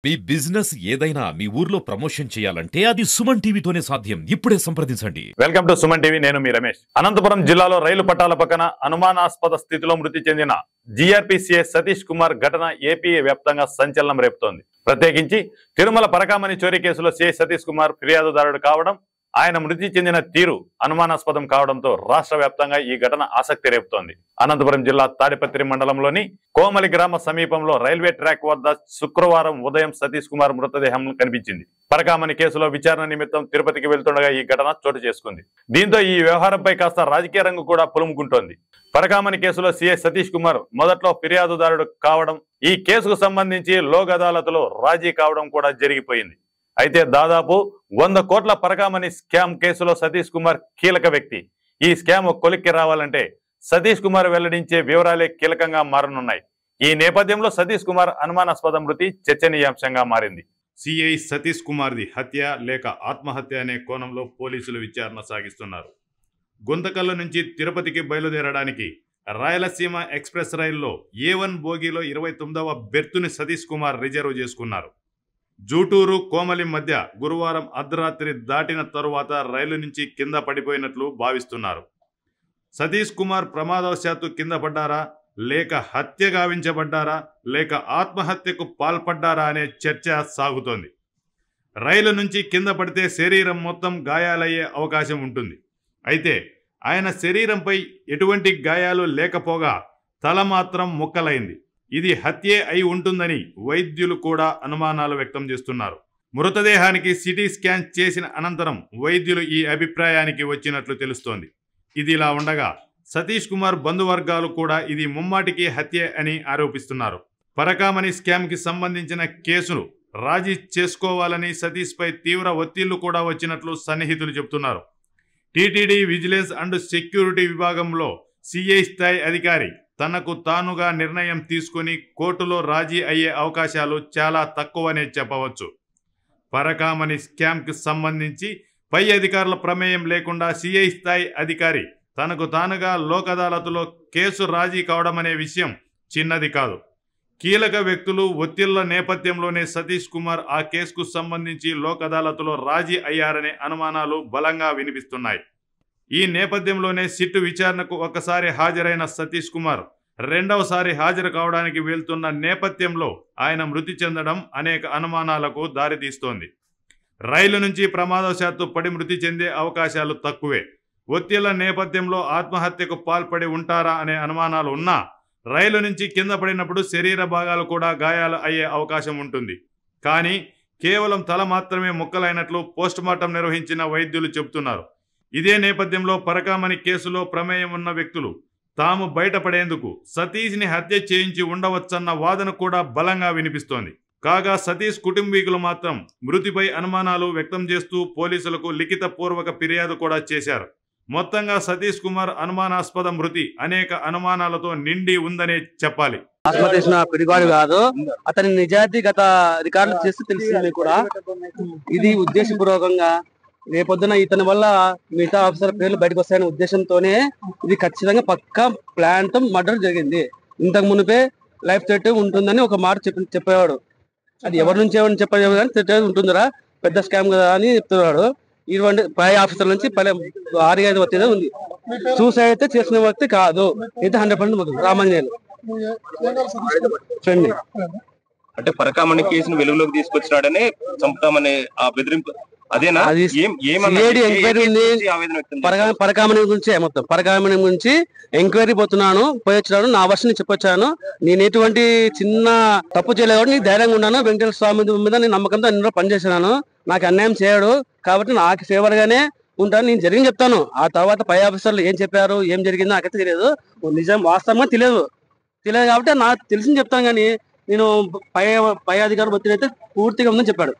మీ business ఏదైనా మీ ఊర్లో promotion చేయాలంటే అది సుమన్ టీవీతోనే సాధ్యం. ఇప్పుడే సంప్రదించండి. Welcome to Suman TV. నేను మీ రమేష్. అనంతపురం జిల్లాలో రైలు పట్టాల పక్కన అనుమానాస్పద స్థితిలో మృతి చెందిన జీఆర్పీసీఏ సతీష్ కుమార్ ఘటన ఏపీ వ్యాప్తంగా సంచలనం రేపుతోంది. ప్రత్యేకించి తిరుమల పరకామణి చోరీ కేసులో సిఐ సతీష్ కుమార్ ఫిర్యాదుదారుడు కావడం, ఆయన మృతి చెందిన తీరు అనుమానాస్పదం కావడంతో రాష్ట్ర వ్యాప్తంగా ఈ ఘటన ఆసక్తి రేపుతోంది. అనంతపురం జిల్లా తాడిపత్రి మండలంలోని కోమలి గ్రామ సమీపంలో రైల్వే ట్రాక్ వద్ద శుక్రవారం ఉదయం సతీష్ కుమార్ మృతదేహం కనిపించింది. పరకామణి కేసులో విచారణ నిమిత్తం తిరుపతికి వెళ్తుండగా ఈ ఘటన చోటు చేసుకుంది. దీంతో ఈ వ్యవహారంపై కాస్త రాజకీయ రంగు కూడా పులుముకుంటోంది. పరకామణి కేసులో సిఐ సతీష్ కుమార్ మొదట్లో ఫిర్యాదుదారుడు కావడం, ఈ కేసుకు సంబంధించి లోక్ అదాలత్లో రాజీ కావడం కూడా జరిగిపోయింది. అయితే దాదాపు 100 కోట్ల పరకామణి స్కామ్ కేసులో సతీష్ కుమార్ కీలక వ్యక్తి. ఈ స్కామ్ కొలిక్కి రావాలంటే సతీష్ కుమార్ వెల్లడించే వివరాలే కీలకంగా మారనున్నాయి. ఈ నేపథ్యంలో సతీష్ కుమార్ అనుమానాస్పద మృతి చర్చనీయాంశంగా మారింది. సిఐ సతీష్ కుమార్ది హత్య లేక ఆత్మహత్య అనే కోణంలో పోలీసులు విచారణ సాగిస్తున్నారు. గుంతకల్లు నుంచి తిరుపతికి బయలుదేరడానికి రాయలసీమ ఎక్స్ప్రెస్ రైల్లో A1 బోగీలో 29వ బెర్తుని సతీష్ కుమార్ రిజర్వ్ చేసుకున్నారు. జూటూరు కోమలి మధ్య గురువారం అర్ధరాత్రి దాటిన తరువాత రైలు నుంచి కింద పడిపోయినట్లు భావిస్తున్నారు. సతీష్ కుమార్ ప్రమాదవశాత్తు కింద పడ్డారా, లేక హత్య గావించబడ్డారా, లేక ఆత్మహత్యకు పాల్పడ్డారా అనే చర్చ సాగుతోంది. రైలు నుంచి కింద పడితే శరీరం మొత్తం గాయాలయ్యే అవకాశం ఉంటుంది. అయితే ఆయన శరీరంపై ఎటువంటి గాయాలు లేకపోగా తల మాత్రం ముక్కలైంది. ఇది హత్యే అయి ఉంటుందని వైద్యులు కూడా అనుమానాలు వ్యక్తం చేస్తున్నారు. మృతదేహానికి సిటీ స్కాన్ చేసిన అనంతరం వైద్యులు ఈ అభిప్రాయానికి వచ్చినట్లు తెలుస్తోంది. ఇది ఇలా ఉండగా సతీష్ కుమార్ బంధువర్గాలు కూడా ఇది ముమ్మాటికి హత్యే అని ఆరోపిస్తున్నారు. పరకామణి స్కామ్కి సంబంధించిన కేసును రాజీ చేసుకోవాలని సతీష్ పై తీవ్ర ఒత్తిళ్లు కూడా వచ్చినట్లు సన్నిహితులు చెబుతున్నారు. టీటీడీ విజిలెన్స్ అండ్ సెక్యూరిటీ విభాగంలో సిఐ స్థాయి అధికారి తనకు తానుగా నిర్ణయం తీసుకుని కోర్టులో రాజీ అయ్యే అవకాశాలు చాలా తక్కువనే చెప్పవచ్చు. పరకామణి స్కామ్కి సంబంధించి పై అధికారుల ప్రమేయం లేకుండా సిఐ స్థాయి అధికారి తనకు తానుగా లోక్ అదాలత్లో కేసు రాజీ కావడం అనే విషయం చిన్నది కాదు. కీలక వ్యక్తులు ఒత్తిళ్ల నేపథ్యంలోనే సతీష్ కుమార్ ఆ కేసుకు సంబంధించి లోక్ అదాలత్లో రాజీ అయ్యారనే అనుమానాలు బలంగా వినిపిస్తున్నాయి. ఈ నేపథ్యంలోనే సిట్టు విచారణకు ఒకసారి హాజరైన సతీష్ కుమార్ రెండవసారి హాజరు కావడానికి వెళ్తున్న నేపథ్యంలో ఆయన మృతి చెందడం అనేక అనుమానాలకు దారితీస్తోంది. రైలు నుంచి ప్రమాదవశాత్తు పడి మృతి చెందే అవకాశాలు తక్కువే. ఒత్తిళ్ల నేపథ్యంలో ఆత్మహత్యకు పాల్పడి ఉంటారా అనే అనుమానాలు ఉన్నా రైలు నుంచి కింద పడినప్పుడు శరీర భాగాలు కూడా గాయాలు అయ్యే అవకాశం ఉంటుంది. కానీ కేవలం తల మాత్రమే ముక్కలైనట్లు పోస్టుమార్టం నిర్వహించిన వైద్యులు చెబుతున్నారు. ఇదే నేపథ్యంలో పరకామణి కేసులో ప్రమేయం ఉన్న వ్యక్తులు తాము బయటపడేందుకు సతీష్ని హత్య చేయించి ఉండవచ్చన్న వాదన కూడా బలంగా వినిపిస్తోంది. కాగా సతీష్ కుటుంబీకులు మాత్రం మృతిపై అనుమానాలు వ్యక్తం చేస్తూ పోలీసులకు లిఖిత పూర్వక ఫిర్యాదు కూడా చేశారు. మొత్తంగా సతీష్ కుమార్ అనుమానాస్పద మృతి అనేక అనుమానాలతో నిండి ఉందనే చెప్పాలి. పిడిగాడు కాదు, అతని నిజాయితీ గత రికార్డులు చేసి తెలిసింది కూడా. ఇది ఉద్దేశపూర్వకంగా రేపొద్దున ఇతని వల్ల మిగతా ఆఫీసర్ పేర్లు బయటకు వస్తాయనే ఉద్దేశంతోనే ఇది ఖచ్చితంగా పక్కా ప్లాన్ తో మర్డర్ జరిగింది. ఇంతకు మునిపే లైఫ్ థ్రెట్ ఉంటుందని ఒక మాట చెప్పేవాడు. అది ఎవరి నుంచి ఎవరిని చెప్పేది కానీ థ్రెట్ ఉంటుందిరా, పెద్ద స్కామ్ కదా అని చెప్తున్నాడు. ఇటువంటి పై ఆఫీసర్ నుంచి 6-5 వ్యక్తి ఉంది. సూసైడ్ అయితే చేసిన వ్యక్తి కాదు, అయితే 100% రామాంజనేయులు ఫ్రెండ్. అంటే పరకామణి కేసును వెలుగులోకి తీసుకొచ్చినాడని చంపుతామనే ఆ బెదిరింపు అదేనా? ఎంక్వైరీ ఉంది పరకామణి గురించి, మొత్తం పరకామణి గురించి ఎంక్వైరీ పోతున్నాను, పోయొచ్చాను, నా వర్షం చెప్పొచ్చాను. నేను ఎటువంటి చిన్న తప్పు చేయలేదు, నీకు ధైర్యంగా ఉన్నాను. వెంకటేశ్వర స్వామి మీద నేను నమ్మకంతో అన్ని పనిచేసినాను. నాకు అన్యాయం చేయడు కాబట్టి నాకు ఫేవర్గానే ఉంటాను. నేను జరిగింది చెప్తాను. ఆ తర్వాత పై ఆఫీసర్లు ఏం చెప్పారు, ఏం జరిగిందో నాకైతే తెలియదు. నిజం వాస్తవంగా తెలియదు కాబట్టి నాకు తెలిసింది చెప్తాను. కానీ నేను పై అధికారులు ఒత్తిడి అయితే పూర్తిగా ఉందని చెప్పాడు.